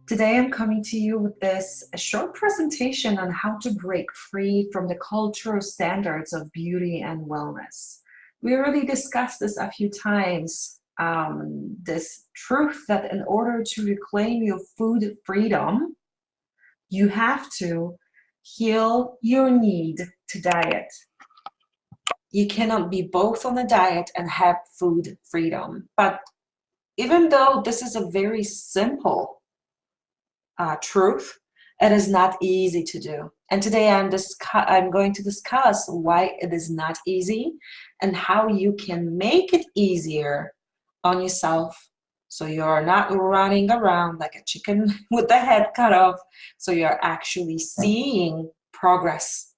Today I'm coming to you with this a short presentation on how to break free from the cultural standards of beauty and wellness. We already discussed this a few times, this truth that in order to reclaim your food freedom, you have to heal your need to diet. You cannot be both on a diet and have food freedom. But even though this is a very simple truth, it is not easy to do. And today I'm going to discuss why it is not easy and how you can make it easier on yourself so you're not running around like a chicken with the head cut off, so you're actually seeing progress.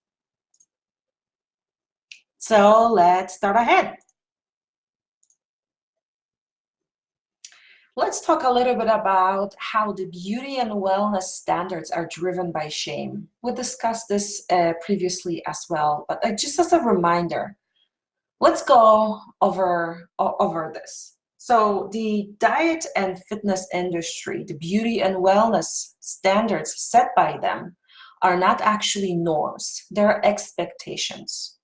So let's start ahead. Let's talk a little bit about how the beauty and wellness standards are driven by shame. We discussed this previously as well, but just as a reminder, let's go over this. So the diet and fitness industry, the beauty and wellness standards set by them are not actually norms, they're expectations.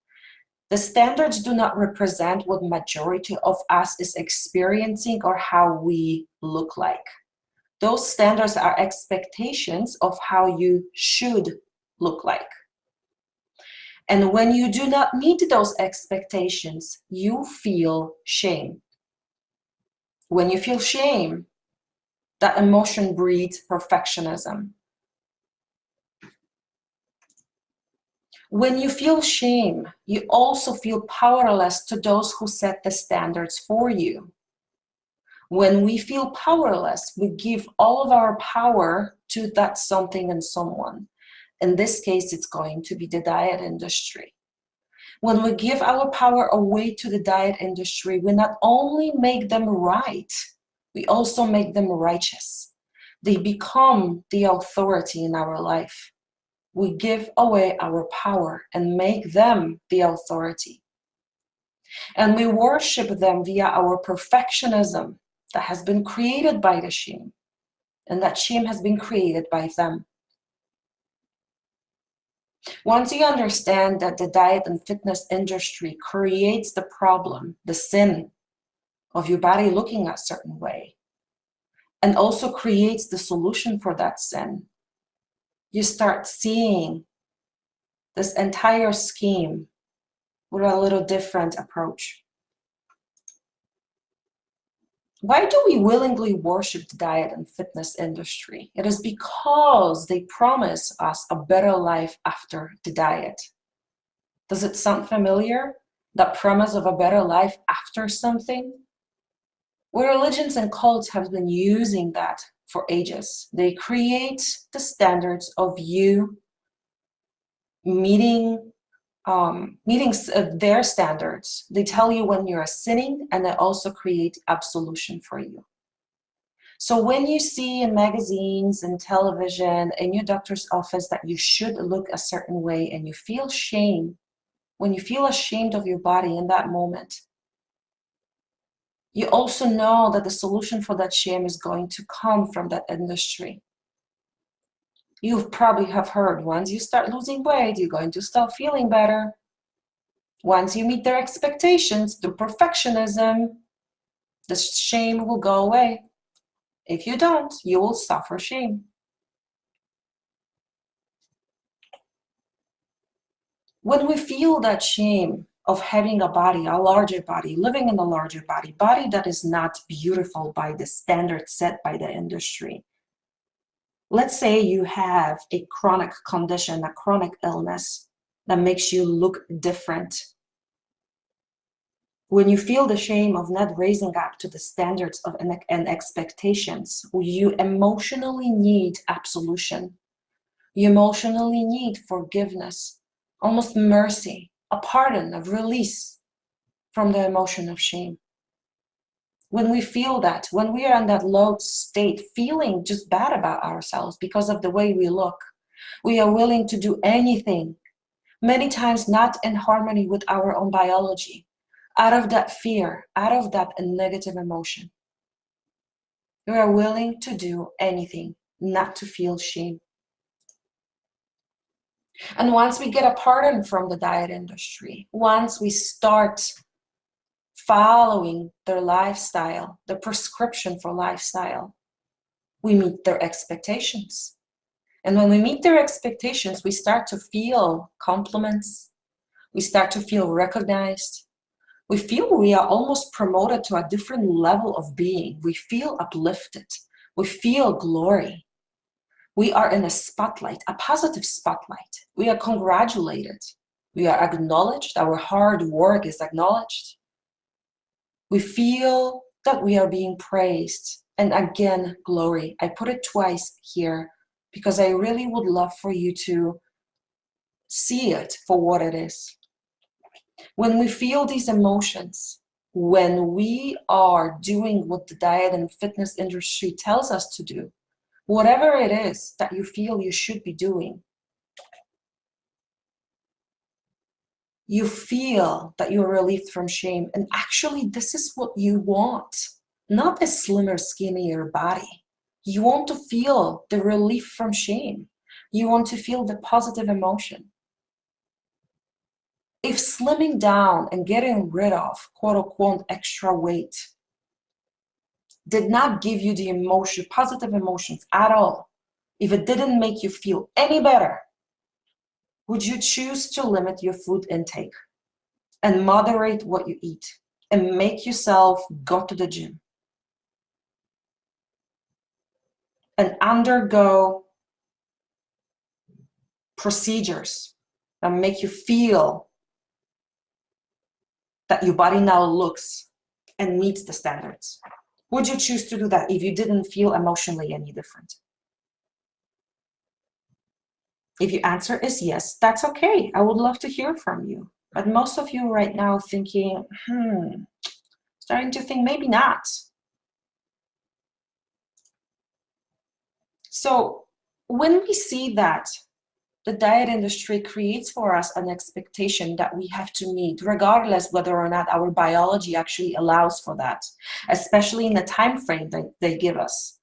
The standards do not represent what majority of us is experiencing or how we look like. Those standards are expectations of how you should look like. And when you do not meet those expectations, you feel shame. When you feel shame, that emotion breeds perfectionism. When you feel shame, you also feel powerless to those who set the standards for you. When we feel powerless, we give all of our power to that something and someone. In this case, it's going to be the diet industry. When we give our power away to the diet industry, we not only make them right, we also make them righteous. They become the authority in our life. We give away our power and make them the authority. And we worship them via our perfectionism that has been created by the shame. And that shame has been created by them. Once you understand that the diet and fitness industry creates the problem, the sin of your body looking a certain way, and also creates the solution for that sin, you start seeing this entire scheme with a little different approach. Why do we willingly worship the diet and fitness industry? It is because they promise us a better life after the diet. Does it sound familiar? That promise of a better life after something? Well, religions and cults have been using that for ages. They create the standards of you meeting their standards. They tell you when you're sinning, and they also create absolution for you. So when you see in magazines and television, in your doctor's office, that you should look a certain way and you feel shame, when you feel ashamed of your body in that moment, you also know that the solution for that shame is going to come from that industry. You probably have heard, once you start losing weight, you're going to start feeling better. Once you meet their expectations through perfectionism, the shame will go away. If you don't, you will suffer shame. When we feel that shame of having a body, a larger body, living in a larger body that is not beautiful by the standards set by the industry. Let's say you have a chronic condition, a chronic illness that makes you look different. When you feel the shame of not raising up to the standards of and expectations, you emotionally need absolution. You emotionally need forgiveness, almost mercy, a pardon, a release from the emotion of shame. When we feel that, when we are in that low state, feeling just bad about ourselves because of the way we look, we are willing to do anything, many times not in harmony with our own biology, out of that fear, out of that negative emotion. We are willing to do anything not to feel shame. And once we get a pardon from the diet industry, once we start following their lifestyle, the prescription for lifestyle, we meet their expectations. And when we meet their expectations, we start to feel compliments. We start to feel recognized. We feel we are almost promoted to a different level of being. We feel uplifted. We feel glory. We are in a spotlight, a positive spotlight. We are congratulated. We are acknowledged. Our hard work is acknowledged. We feel that we are being praised. And again, glory. I put it twice here because I really would love for you to see it for what it is. When we feel these emotions, when we are doing what the diet and fitness industry tells us to do, whatever it is that you feel you should be doing, you feel that you're relieved from shame. And actually, this is what you want, not a slimmer, skinnier body. You want to feel the relief from shame. You want to feel the positive emotion. If slimming down and getting rid of quote unquote extra weight did not give you the emotion, positive emotions at all, if it didn't make you feel any better, would you choose to limit your food intake and moderate what you eat and make yourself go to the gym and undergo procedures that make you feel that your body now looks and meets the standards? Would you choose to do that if you didn't feel emotionally any different? If your answer is yes, that's okay. I would love to hear from you. But most of you right now thinking, starting to think maybe not. So when we see that the diet industry creates for us an expectation that we have to meet, regardless whether or not our biology actually allows for that, especially in the time frame that they give us.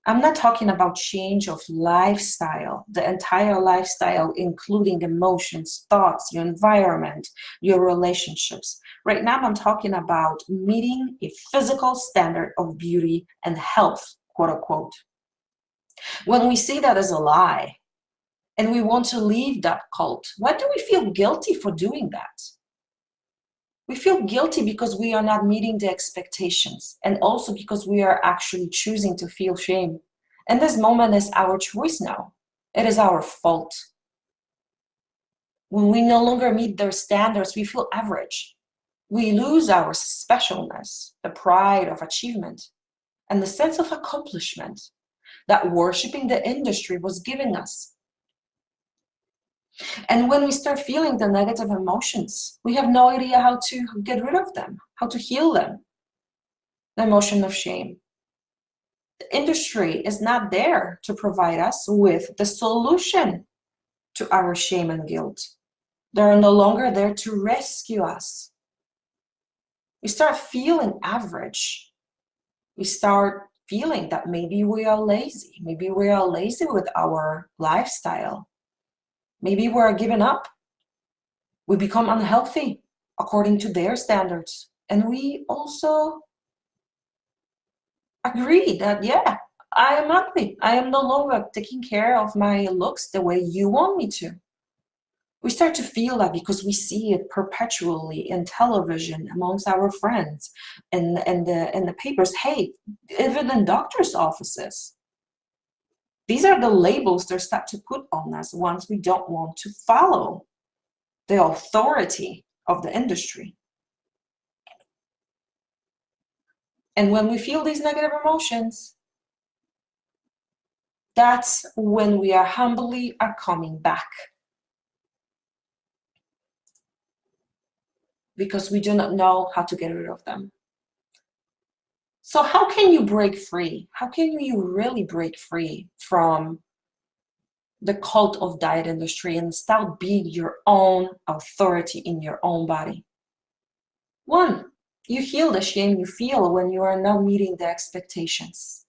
I'm not talking about change of lifestyle, the entire lifestyle, including emotions, thoughts, your environment, your relationships. Right now, I'm talking about meeting a physical standard of beauty and health, quote unquote. When we see that as a lie, and we want to leave that cult, why do we feel guilty for doing that? We feel guilty because we are not meeting the expectations, and also because we are actually choosing to feel shame. And this moment is our choice now. It is our fault. When we no longer meet their standards, we feel average. We lose our specialness, the pride of achievement, and the sense of accomplishment that worshiping the industry was giving us. And when we start feeling the negative emotions, we have no idea how to get rid of them, how to heal them. The emotion of shame. The industry is not there to provide us with the solution to our shame and guilt. They're no longer there to rescue us. We start feeling average. We start feeling that maybe we are lazy. Maybe we are lazy with our lifestyle. Maybe we're giving up. We become unhealthy according to their standards. And we also agree that, yeah, I am ugly. I am no longer taking care of my looks the way you want me to. We start to feel that because we see it perpetually in television, amongst our friends, and the papers. Hey, even in doctors' offices. These are the labels they start to put on us once we don't want to follow the authority of the industry. And when we feel these negative emotions, that's when we are humbly are coming back. Because we do not know how to get rid of them. So how can you break free? How can you really break free from the cult of diet industry and start being your own authority in your own body? One, you heal the shame you feel when you are not meeting the expectations.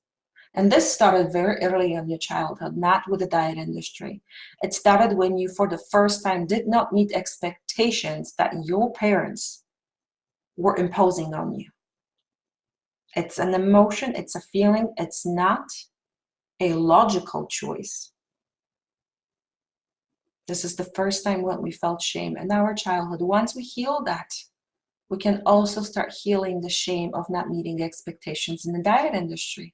And this started very early in your childhood, not with the diet industry. It started when you, for the first time, did not meet expectations that your parents were imposing on you. It's an emotion, it's a feeling, it's not a logical choice. This is the first time when we felt shame in our childhood. Once we heal that, we can also start healing the shame of not meeting expectations in the diet industry.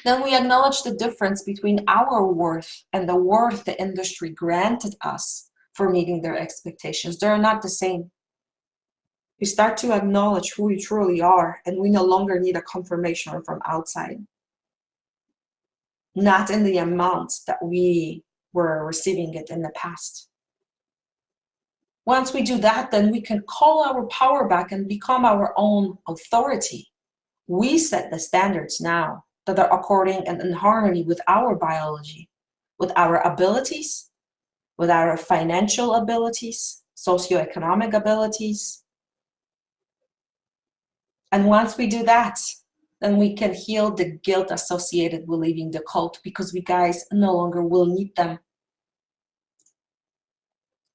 Then we acknowledge the difference between our worth and the worth the industry granted us for meeting their expectations. They're not the same. We start to acknowledge who we truly are, and we no longer need a confirmation from outside. Not in the amount that we were receiving it in the past. Once we do that, then we can call our power back and become our own authority. We set the standards now that are according and in harmony with our biology, with our abilities, with our financial abilities, socioeconomic abilities. And once we do that, then we can heal the guilt associated with leaving the cult, because we guys no longer will need them.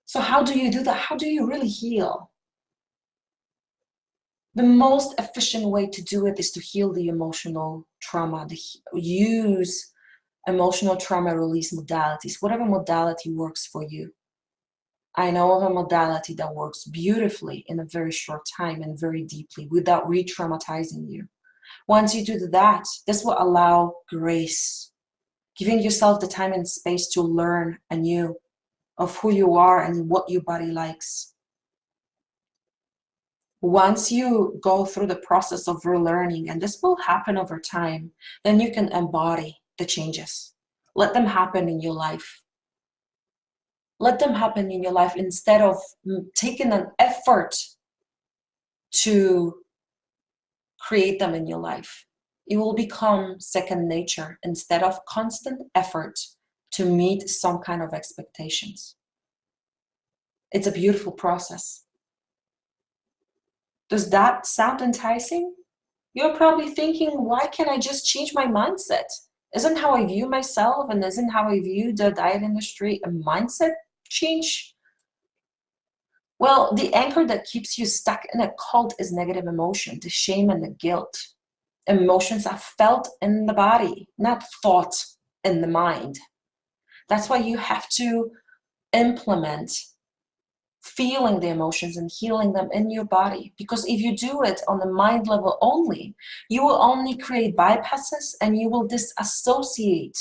So how do you do that? How do you really heal? The most efficient way to do it is to heal the emotional trauma, use emotional trauma release modalities, whatever modality works for you. I know of a modality that works beautifully in a very short time and very deeply without re-traumatizing you. Once you do that, this will allow grace, giving yourself the time and space to learn anew of who you are and what your body likes. Once you go through the process of relearning, and this will happen over time, then you can embody the changes. Let them happen in your life. Let them happen in your life instead of taking an effort to create them in your life. It will become second nature instead of constant effort to meet some kind of expectations. It's a beautiful process. Does that sound enticing? You're probably thinking, why can't I just change my mindset? Isn't how I view myself and isn't how I view the diet industry a mindset change? Well, the anchor that keeps you stuck in a cult is negative emotion, the shame and the guilt. Emotions are felt in the body, not thought in the mind. That's why you have to implement feeling the emotions and healing them in your body. Because if you do it on the mind level only, you will only create bypasses and you will disassociate.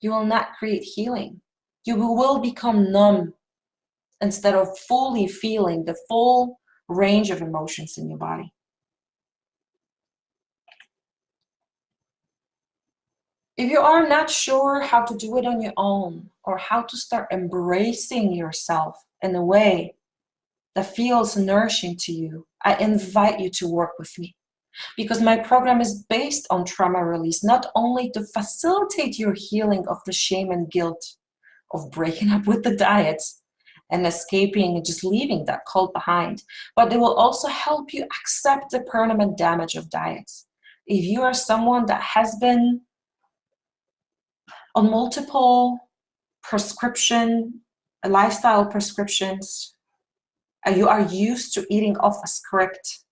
You will not create healing. You will become numb instead of fully feeling the full range of emotions in your body. If you are not sure how to do it on your own or how to start embracing yourself in a way that feels nourishing to you, I invite you to work with me, because my program is based on trauma release, not only to facilitate your healing of the shame and guilt of breaking up with the diets and escaping and just leaving that cult behind, but it will also help you accept the permanent damage of diets. If you are someone that has been on multiple lifestyle prescriptions, you are used to eating off a script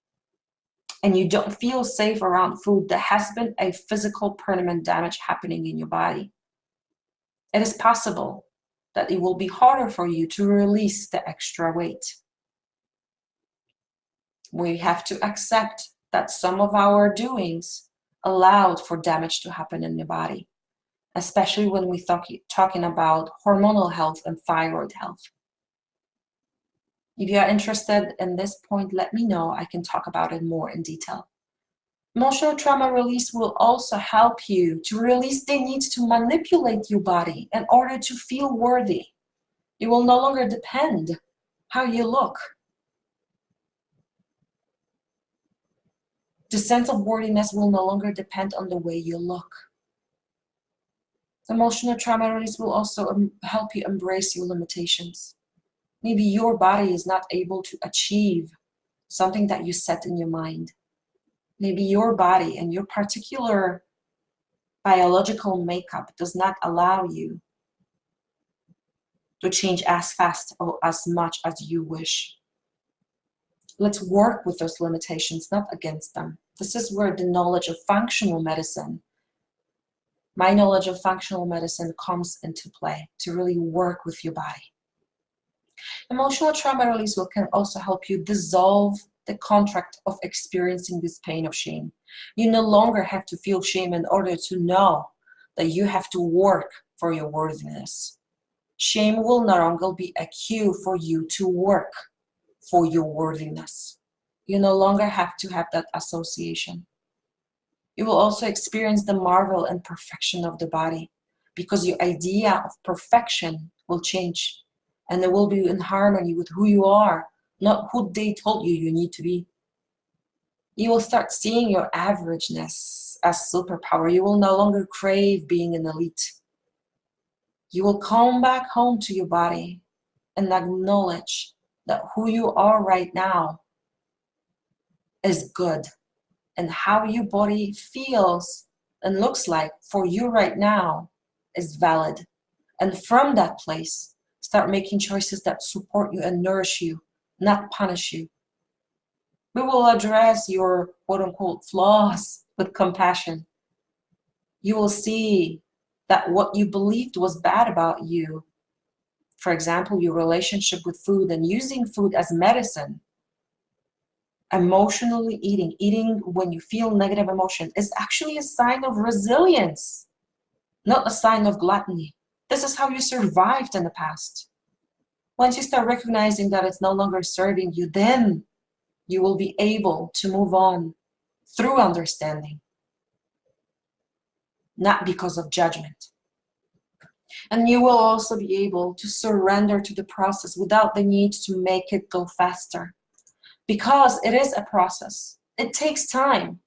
and you don't feel safe around food, there has been a physical permanent damage happening in your body. It is possible that it will be harder for you to release the extra weight. We have to accept that some of our doings allowed for damage to happen in your body, especially when we're talking about hormonal health and thyroid health. If you are interested in this point, let me know. I can talk about it more in detail. Emotional trauma release will also help you to release the need to manipulate your body in order to feel worthy. It will no longer depend how you look. The sense of worthiness will no longer depend on the way you look. Emotional trauma release will also help you embrace your limitations. Maybe your body is not able to achieve something that you set in your mind. Maybe your body and your particular biological makeup does not allow you to change as fast or as much as you wish. Let's work with those limitations, not against them. This is where the knowledge of functional medicine, my knowledge of functional medicine, comes into play to really work with your body. Emotional trauma release can also help you dissolve the contract of experiencing this pain of shame. You no longer have to feel shame in order to know that you have to work for your worthiness. Shame will no longer be a cue for you to work for your worthiness. You no longer have to have that association. You will also experience the marvel and perfection of the body, because your idea of perfection will change, and it will be in harmony with who you are, not who they told you you need to be. You will start seeing your averageness as superpower. You will no longer crave being an elite. You will come back home to your body and acknowledge that who you are right now is good, and how your body feels and looks like for you right now is valid. And from that place, start making choices that support you and nourish you, not punish you. We will address your quote-unquote flaws with compassion. You will see that what you believed was bad about you, for example, your relationship with food and using food as medicine, emotionally eating when you feel negative emotion, is actually a sign of resilience, not a sign of gluttony. This is how you survived in the past. Once you start recognizing that it's no longer serving you, then you will be able to move on through understanding, not because of judgment. And you will also be able to surrender to the process without the need to make it go faster, because it is a process. It takes time.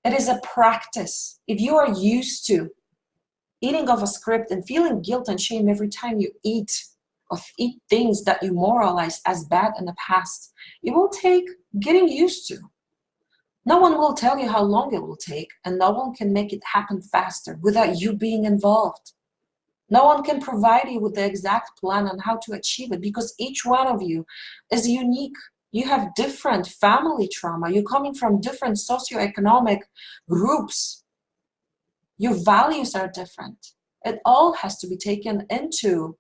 It is a practice. If you are used to eating off a script and feeling guilt and shame every time you eat, or eat things that you moralized as bad in the past, it will take getting used to. No one will tell you how long it will take, and no one can make it happen faster without you being involved. No one can provide you with the exact plan on how to achieve it, because each one of you is unique. You have different family trauma. You're coming from different socioeconomic groups. Your values are different. It all has to be taken into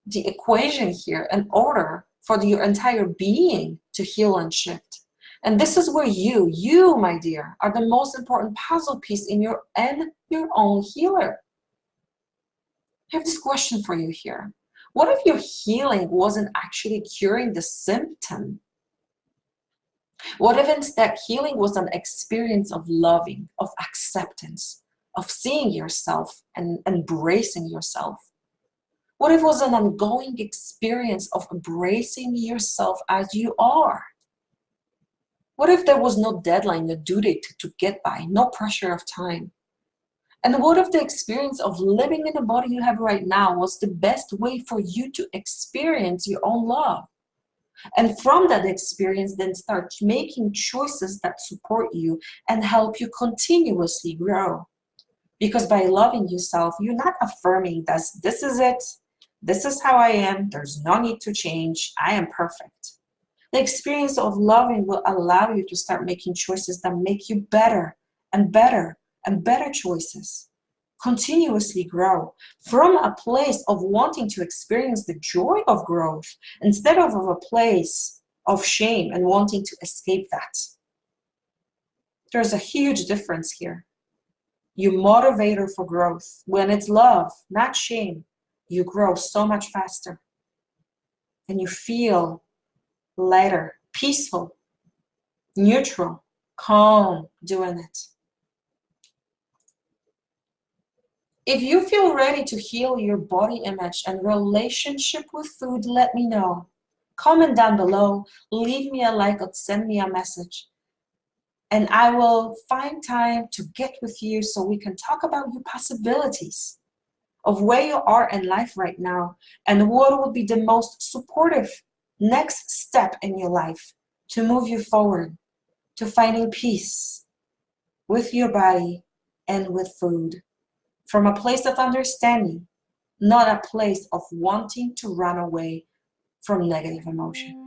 the equation here in order for your entire being to heal and shift. And this is where you, my dear, are the most important puzzle piece in your own healer. I have this question for you here. What if your healing wasn't actually curing the symptom? What if instead healing was an experience of loving, of acceptance, of seeing yourself and embracing yourself? What if it was an ongoing experience of embracing yourself as you are? What if there was no deadline, no due date to get by, no pressure of time? And what if the experience of living in the body you have right now was the best way for you to experience your own love? And from that experience, then start making choices that support you and help you continuously grow. Because by loving yourself, you're not affirming that this is it, this is how I am, there's no need to change, I am perfect. The experience of loving will allow you to start making choices that make you better and better and better choices. Continuously grow from a place of wanting to experience the joy of growth instead of a place of shame and wanting to escape that. There's a huge difference here. Your motivator for growth, when it's love, not shame, you grow so much faster and you feel lighter, peaceful, neutral, calm doing it. If you feel ready to heal your body image and relationship with food, let me know. Comment down below, leave me a like or send me a message. And I will find time to get with you so we can talk about your possibilities of where you are in life right now and what would be the most supportive next step in your life to move you forward to finding peace with your body and with food, from a place of understanding, not a place of wanting to run away from negative emotion.